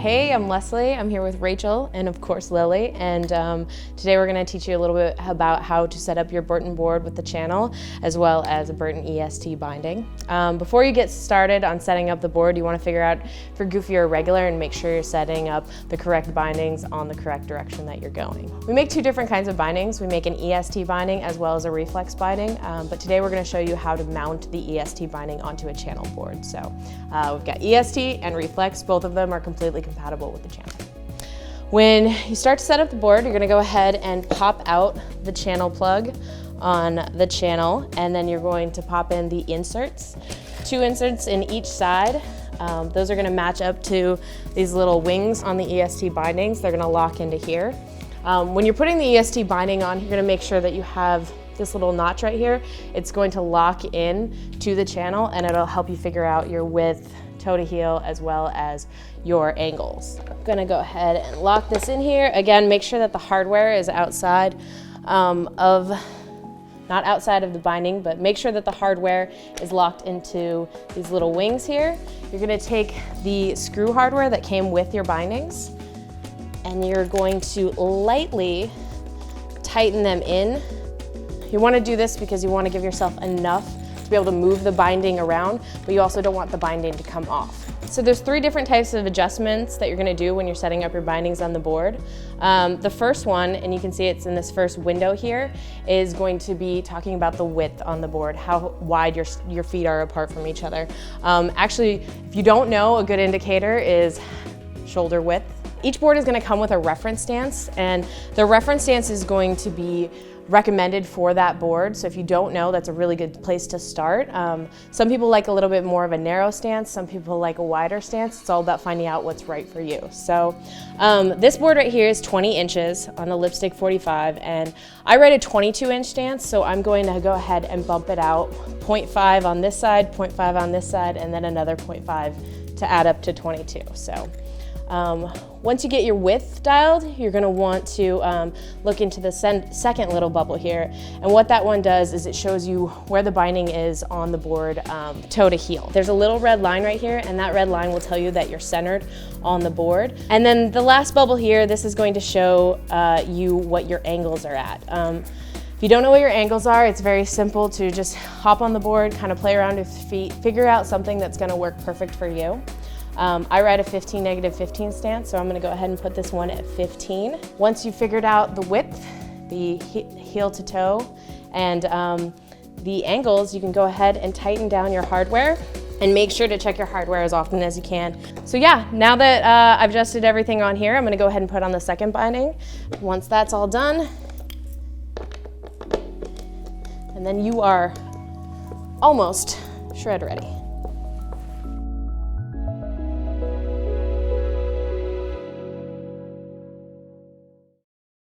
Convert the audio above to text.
Hey, I'm Leslie. I'm here with Rachel and of course Lily, and today we're going to teach you a little bit about how to set up your Burton board with the channel as well as a Burton EST binding. Before you get started on setting up the board, you want to figure out if you're goofy or regular and make sure you're setting up the correct bindings on the correct direction that you're going. We make two different kinds of bindings. We make an EST binding as well as a reflex binding, but today we're going to show you how to mount the EST binding onto a channel board. So we've got EST and reflex. Both of them are completely compatible with the channel. When you start to set up the board, you're going to go ahead and pop out the channel plug on the channel, and then you're going to pop in the inserts. Two inserts in each side. Those are going to match up to these little wings on the EST bindings. They're going to lock into here. When you're putting the EST binding on, you're going to make sure that you have this little notch right here. It's going to lock in to the channel, and it'll help you figure out your width, toe to heel, as well as your angles. I'm gonna go ahead and lock this in here. Again, make sure that the hardware is outside not outside of the binding, but make sure that the hardware is locked into these little wings here. You're gonna take the screw hardware that came with your bindings, and you're going to lightly tighten them in. You wanna do this because you wanna give yourself enough to be able to move the binding around, but you also don't want the binding to come off. So there's three different types of adjustments that you're gonna do when you're setting up your bindings on the board. The first one, and you can see it's in this first window here, is going to be talking about the width on the board, how wide your feet are apart from each other. Actually, if you don't know, a good indicator is shoulder width. Each board is gonna come with a reference stance, and the reference stance is going to be recommended for that board. So if you don't know, that's a really good place to start. Some people like a little bit more of a narrow stance. Some people like a wider stance. It's all about finding out what's right for you. So this board right here is 20 inches on the Lipstick 45, and I ride a 22-inch stance, so I'm going to go ahead and bump it out 0.5 on this side, 0.5 on this side, and then another 0.5 to add up to 22. So once you get your width dialed, you're going to want to look into the second little bubble here. And what that one does is it shows you where the binding is on the board, toe to heel. There's a little red line right here, and that red line will tell you that you're centered on the board. And then the last bubble here, this is going to show you what your angles are at. If you don't know what your angles are, it's very simple to just hop on the board, kind of play around with your feet, figure out something that's going to work perfect for you. I ride a 15, -15 stance, so I'm going to go ahead and put this one at 15. Once you've figured out the width, the heel to toe, and the angles, you can go ahead and tighten down your hardware, and make sure to check your hardware as often as you can. So yeah, now that I've adjusted everything on here, I'm going to go ahead and put on the second binding. Once that's all done, and then you are almost shred ready.